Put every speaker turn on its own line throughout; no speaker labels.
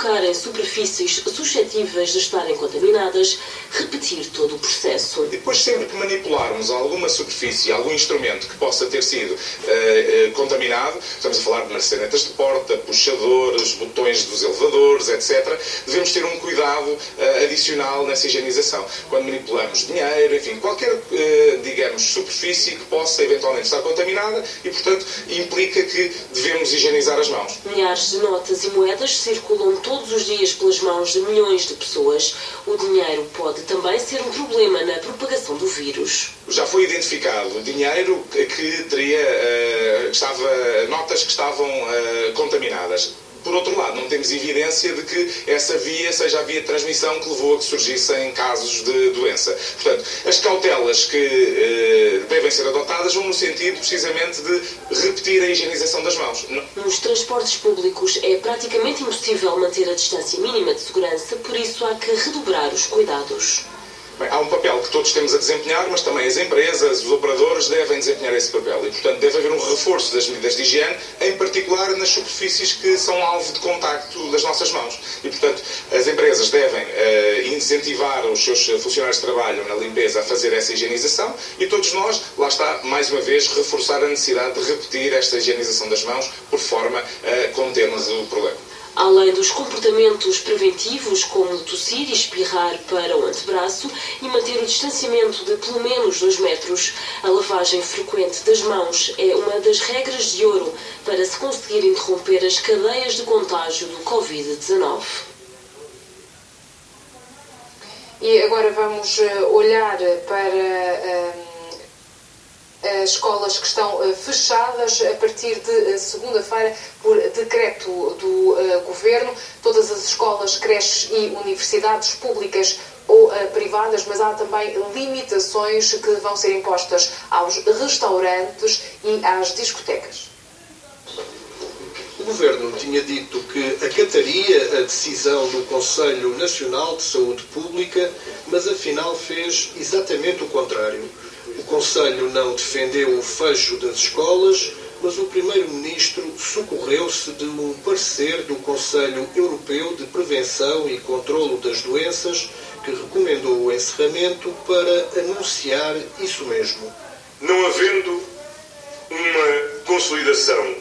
tocar em superfícies suscetíveis de estarem contaminadas, repetir todo o processo.
Depois, sempre que manipularmos alguma superfície, algum instrumento que possa ter sido contaminado, estamos a falar de maçanetas de porta, puxadores, botões dos elevadores, etc., devemos ter um cuidado adicional nessa higienização. Quando manipulamos dinheiro, enfim, qualquer, digamos, superfície que possa eventualmente estar contaminada e, portanto, implica que devemos higienizar as mãos.
Milhares de notas e moedas circulam todos os dias pelas mãos de milhões de pessoas. O dinheiro pode também ser um problema na propagação do vírus.
Já foi identificado dinheiro que teria notas que estavam contaminadas. Por outro lado, não temos evidência de que essa via seja a via de transmissão que levou a que surgissem casos de doença. Portanto, as cautelas que devem ser adotadas vão no sentido, precisamente, de repetir a higienização das mãos.
Nos transportes públicos é praticamente impossível manter a distância mínima de segurança, por isso há que redobrar os cuidados.
Bem, há um papel que todos temos a desempenhar, mas também as empresas, os operadores devem desempenhar esse papel e, portanto, deve haver um reforço das medidas de higiene, em particular nas superfícies que são alvo de contacto das nossas mãos. E, portanto, as empresas devem incentivar os seus funcionários que trabalham na limpeza a fazer essa higienização e todos nós, lá está, mais uma vez, reforçar a necessidade de repetir esta higienização das mãos por forma a contermos o problema.
Além dos comportamentos preventivos, como tossir e espirrar para o antebraço e manter o distanciamento de pelo menos 2 metros, a lavagem frequente das mãos é uma das regras de ouro para se conseguir interromper as cadeias de contágio do Covid-19.
E agora vamos olhar para as escolas que estão fechadas a partir de segunda-feira por decreto do Governo. Todas as escolas, creches e universidades públicas ou privadas, mas há também limitações que vão ser impostas aos restaurantes e às discotecas.
O Governo tinha dito que acataria a decisão do Conselho Nacional de Saúde Pública, mas afinal fez exatamente o contrário. O Conselho não defendeu o fecho das escolas, mas o Primeiro-Ministro socorreu-se de um parecer do Conselho Europeu de Prevenção e Controlo das Doenças, que recomendou o encerramento para anunciar isso mesmo.
Não havendo uma consolidação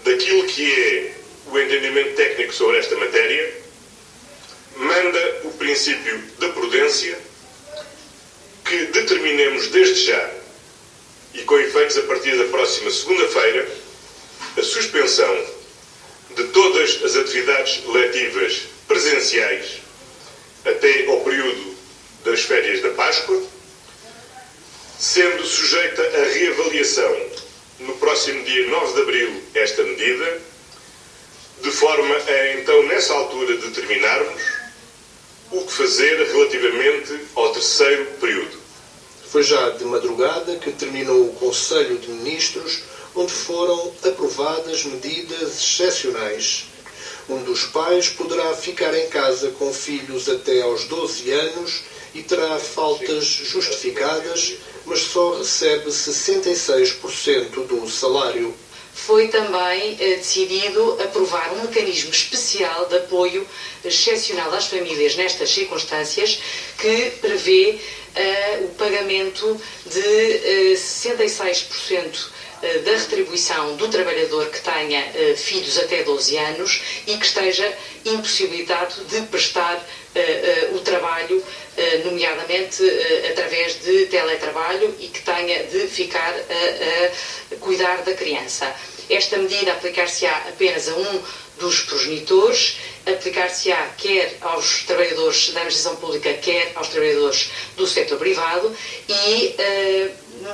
daquilo que é o entendimento técnico sobre esta matéria, manda o princípio da prudência que determinemos desde já e com efeitos a partir da próxima segunda-feira a suspensão de todas as atividades letivas presenciais até ao período das férias da Páscoa, sendo sujeita a reavaliação no próximo dia 9 de abril esta medida, de forma a então nessa altura determinarmos o que fazer relativamente ao terceiro período.
Foi já de madrugada que terminou o Conselho de Ministros, onde foram aprovadas medidas excepcionais. Um dos pais poderá ficar em casa com filhos até aos 12 anos e terá faltas justificadas, mas só recebe 66% do salário.
Foi também decidido aprovar um mecanismo especial de apoio excepcional às famílias nestas circunstâncias, que prevê o pagamento de 66% da retribuição do trabalhador que tenha filhos até 12 anos e que esteja impossibilitado de prestar o trabalho, nomeadamente através de teletrabalho, e que tenha de ficar a cuidar da criança. Esta medida aplicar-se-á apenas a um dos progenitores, aplicar-se-á quer aos trabalhadores da administração pública, quer aos trabalhadores do setor privado, e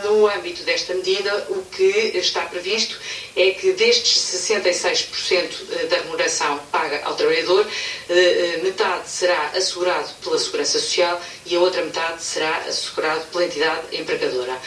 no âmbito desta medida o que está previsto é que destes 66% da remuneração paga ao trabalhador, metade será assegurado pela Segurança Social e a outra metade será assegurado pela entidade empregadora.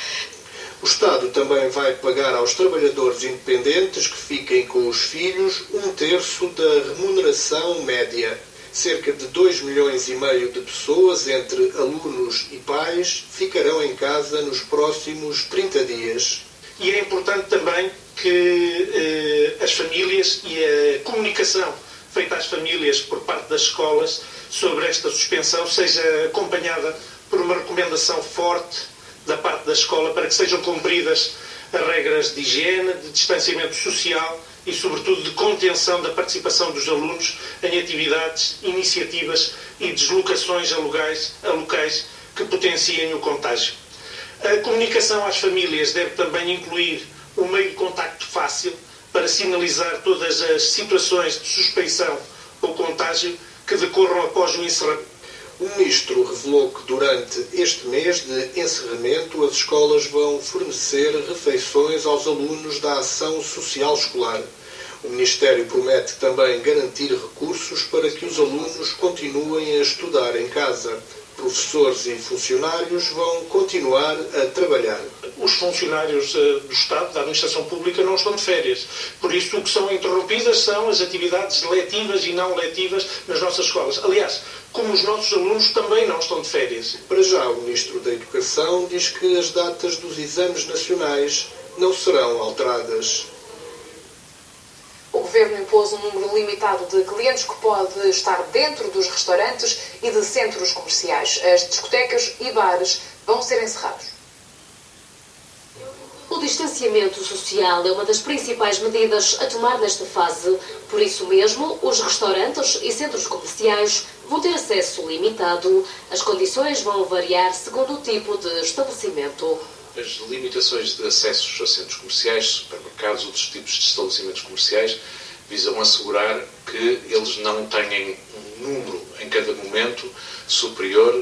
O Estado também vai pagar aos trabalhadores independentes que fiquem com os filhos 1/3 da remuneração média. Cerca de 2,5 milhões de pessoas, entre alunos e pais, ficarão em casa nos próximos 30 dias.
E é importante também que as famílias e a comunicação feita às famílias por parte das escolas sobre esta suspensão seja acompanhada por uma recomendação forte da parte da escola para que sejam cumpridas as regras de higiene, de distanciamento social e, sobretudo, de contenção da participação dos alunos em atividades, iniciativas e deslocações a locais que potenciem o contágio. A comunicação às famílias deve também incluir um meio de contacto fácil para sinalizar todas as situações de suspeição ou contágio que decorram após o encerramento.
O Ministro revelou que durante este mês de encerramento as escolas vão fornecer refeições aos alunos da ação social escolar. O Ministério promete também garantir recursos para que os alunos continuem a estudar em casa. Professores e funcionários vão continuar a trabalhar.
Os funcionários do Estado, da Administração Pública, não estão de férias. Por isso, o que são interrompidas são as atividades letivas e não letivas nas nossas escolas. Aliás, como os nossos alunos também não estão de férias.
Para já, o Ministro da Educação diz que as datas dos exames nacionais não serão alteradas.
O Governo impôs um número limitado de clientes que pode estar dentro dos restaurantes e de centros comerciais. As discotecas e bares vão ser encerrados.
O distanciamento social é uma das principais medidas a tomar nesta fase. Por isso mesmo, os restaurantes e centros comerciais vão ter acesso limitado. As condições vão variar segundo o tipo de estabelecimento.
As limitações de acessos a centros comerciais, supermercados, outros tipos de estabelecimentos comerciais, visam assegurar que eles não tenham um número em cada momento superior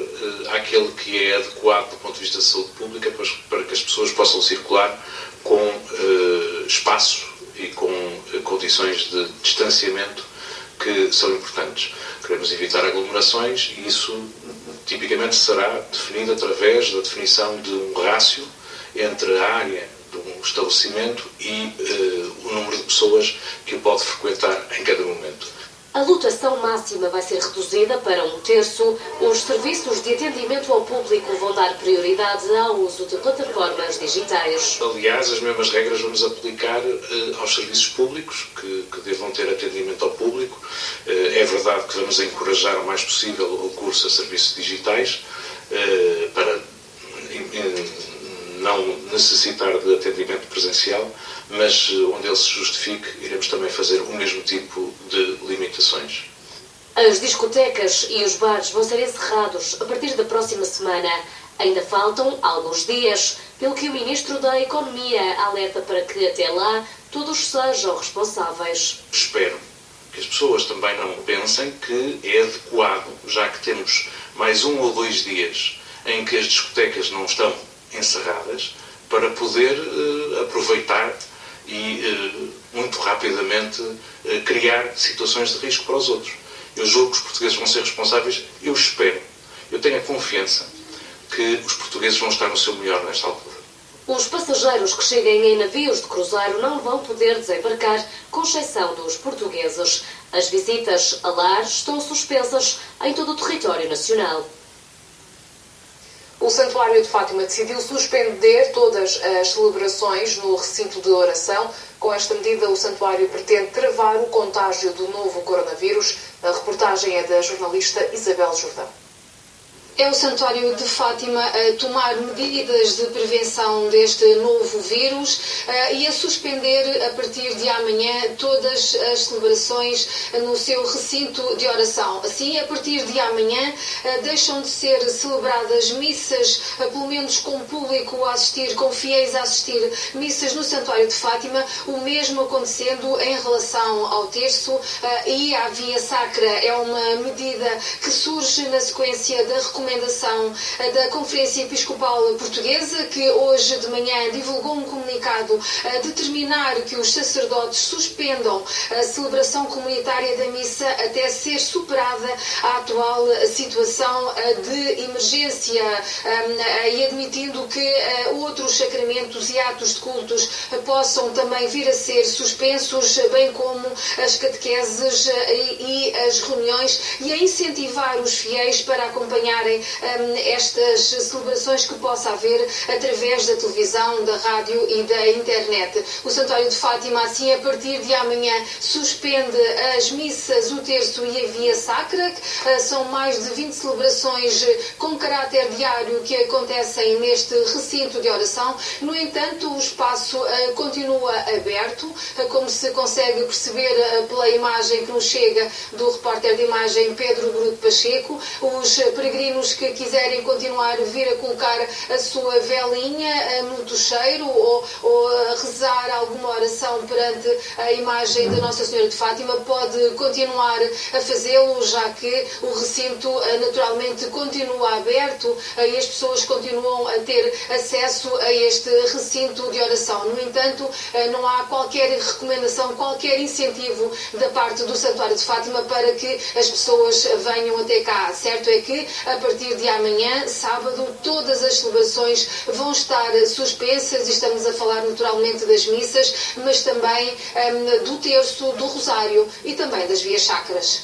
àquele que é adequado do ponto de vista da saúde pública para que as pessoas possam circular com espaço e com condições de distanciamento que são importantes. Queremos evitar aglomerações e isso tipicamente será definido através da definição de um rácio entre a área de um estabelecimento e o número de pessoas que o pode frequentar em cada momento.
A lotação máxima vai ser reduzida para 1/3. Os serviços de atendimento ao público vão dar prioridade ao uso de plataformas digitais.
Aliás, as mesmas regras vamos aplicar aos serviços públicos que devam ter atendimento ao público. É verdade que vamos encorajar o mais possível o recurso a serviços digitais para não necessitar de atendimento presencial, mas onde ele se justifique, iremos também fazer o mesmo tipo de limitações.
As discotecas e os bares vão ser encerrados a partir da próxima semana. Ainda faltam alguns dias, pelo que o Ministro da Economia alerta para que até lá todos sejam responsáveis.
Espero que as pessoas também não pensem que é adequado, já que temos mais 1 ou 2 dias em que as discotecas não estão encerradas, para poder aproveitar e muito rapidamente criar situações de risco para os outros. Eu julgo que os portugueses vão ser responsáveis, eu espero, eu tenho a confiança que os portugueses vão estar no seu melhor nesta altura.
Os passageiros que cheguem em navios de cruzeiro não vão poder desembarcar, com exceção dos portugueses. As visitas a lares estão suspensas em todo o território nacional.
O Santuário de Fátima decidiu suspender todas as celebrações no recinto de oração. Com esta medida, o Santuário pretende travar o contágio do novo coronavírus. A reportagem é da jornalista Isabel Jordão.
É o Santuário de Fátima a tomar medidas de prevenção deste novo vírus e a suspender a partir de amanhã todas as celebrações no seu recinto de oração. Assim, a partir de amanhã deixam de ser celebradas missas, pelo menos com público a assistir, com fiéis a assistir missas no Santuário de Fátima, o mesmo acontecendo em relação ao terço e à Via Sacra. É uma medida que surge na sequência da recomendação da Conferência Episcopal Portuguesa, que hoje de manhã divulgou um comunicado a determinar que os sacerdotes suspendam a celebração comunitária da missa até ser superada a atual situação de emergência e admitindo que outros sacramentos e atos de cultos possam também vir a ser suspensos, bem como as catequeses e as reuniões, e a incentivar os fiéis para acompanharem também estas celebrações que possa haver através da televisão, da rádio e da internet. O Santuário de Fátima, assim, a partir de amanhã, suspende as missas, o terço e a via sacra. São mais de 20 celebrações com caráter diário que acontecem neste recinto de oração. No entanto, o espaço continua aberto, como se consegue perceber pela imagem que nos chega do repórter de imagem Pedro Bruto Pacheco. Os peregrinos que quiserem continuar a vir a colocar a sua velinha no tocheiro ou a rezar alguma oração perante a imagem da Nossa Senhora de Fátima, pode continuar a fazê-lo, já que o recinto naturalmente continua aberto e as pessoas continuam a ter acesso a este recinto de oração. No entanto, não há qualquer recomendação, qualquer incentivo da parte do Santuário de Fátima para que as pessoas venham até cá. Certo é que, a partir de amanhã, sábado, todas as celebrações vão estar suspensas, e estamos a falar naturalmente das missas, mas também do terço, do rosário e também das vias sacras.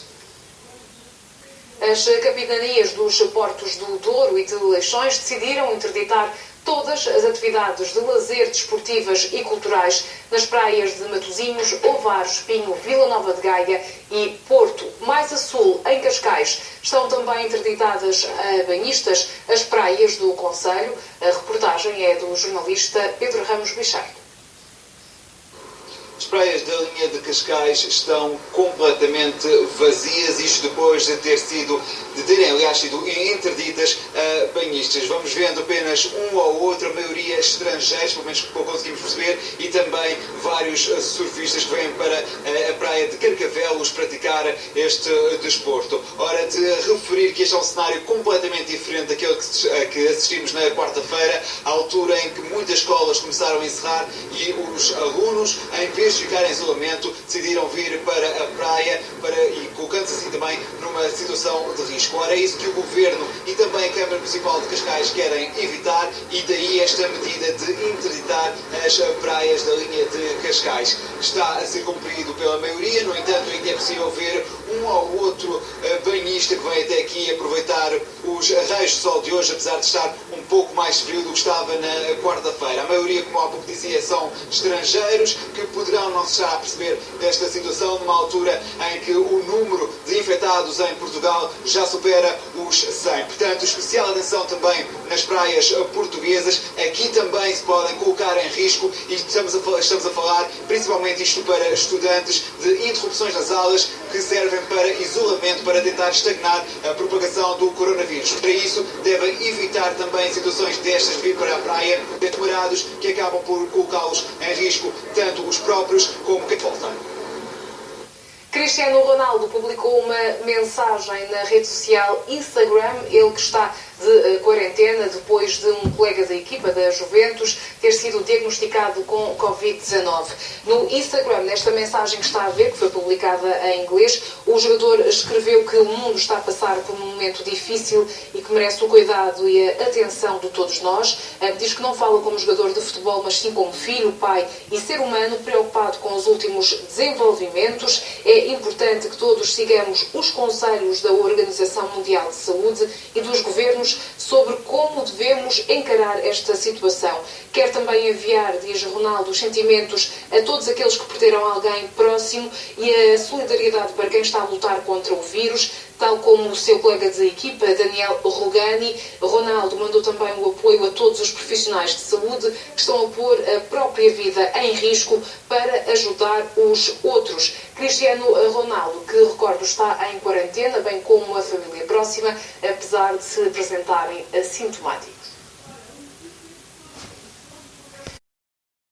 As capitanias dos portos do Douro e de Leixões decidiram interditar todas as atividades de lazer, desportivas e culturais nas praias de Matosinhos, Ovares, Pinho, Vila Nova de Gaia e Porto. Mais a sul, em Cascais, estão também interditadas a banhistas as praias do concelho. A reportagem é do jornalista Pedro Ramos Bicheiro.
As praias da linha de Cascais estão completamente vazias, isto depois de terem aliás sido interditas a banhistas. Vamos vendo apenas um ou outro, a maioria estrangeiros, pelo menos que conseguimos perceber, e também vários surfistas que vêm para a praia de Carcavelos praticar este desporto. Ora, de referir que este é um cenário completamente diferente daquele que assistimos na quarta-feira, à altura em que muitas escolas começaram a encerrar e os alunos, em vez de ficar em isolamento, decidiram vir para a praia e colocando-se assim também numa situação de risco. Ora, é isso que o Governo e também a Câmara Municipal de Cascais querem evitar, e daí esta medida de interditar as praias da linha de Cascais. Está a ser cumprido pela maioria, no entanto ainda é possível ver um ou outro banhista que vem até aqui aproveitar os raios de sol de hoje, apesar de estar um pouco mais frio do que estava na quarta-feira. A maioria, como há pouco dizia, são estrangeiros que poderão não se estar a perceber desta situação numa altura em que o número de infectados em Portugal já supera os 100. Portanto, especial atenção também nas praias portuguesas. Aqui também se podem colocar em risco, e estamos a falar principalmente isto para estudantes, de interrupções nas aulas que servem para isolamento, para tentar estagnar a propagação do coronavírus. Para isso, devem evitar também situações destas de vir para a praia, demorados, que acabam por colocá-los em risco, tanto os próprios como quem volta.
Cristiano Ronaldo publicou uma mensagem na rede social Instagram, ele que está de quarentena depois de um colega da equipa da Juventus ter sido diagnosticado com Covid-19. No Instagram, nesta mensagem que está a ver, que foi publicada em inglês, o jogador escreveu que o mundo está a passar por um momento difícil e que merece o cuidado e a atenção de todos nós. Diz que não fala como jogador de futebol, mas sim como filho, pai e ser humano preocupado com os últimos desenvolvimentos. É importante que todos sigamos os conselhos da Organização Mundial de Saúde e dos governos sobre como devemos encarar esta situação. Quer também enviar, diz Ronaldo, os sentimentos a todos aqueles que perderam alguém próximo e a solidariedade para quem está a lutar contra o vírus, tal como o seu colega de equipa, Daniel Rugani. Ronaldo mandou também o apoio a todos os profissionais de saúde que estão a pôr a própria vida em risco para ajudar os outros. Cristiano Ronaldo, que, recordo, está em quarentena, bem como a família próxima, apesar de se apresentarem assintomáticos.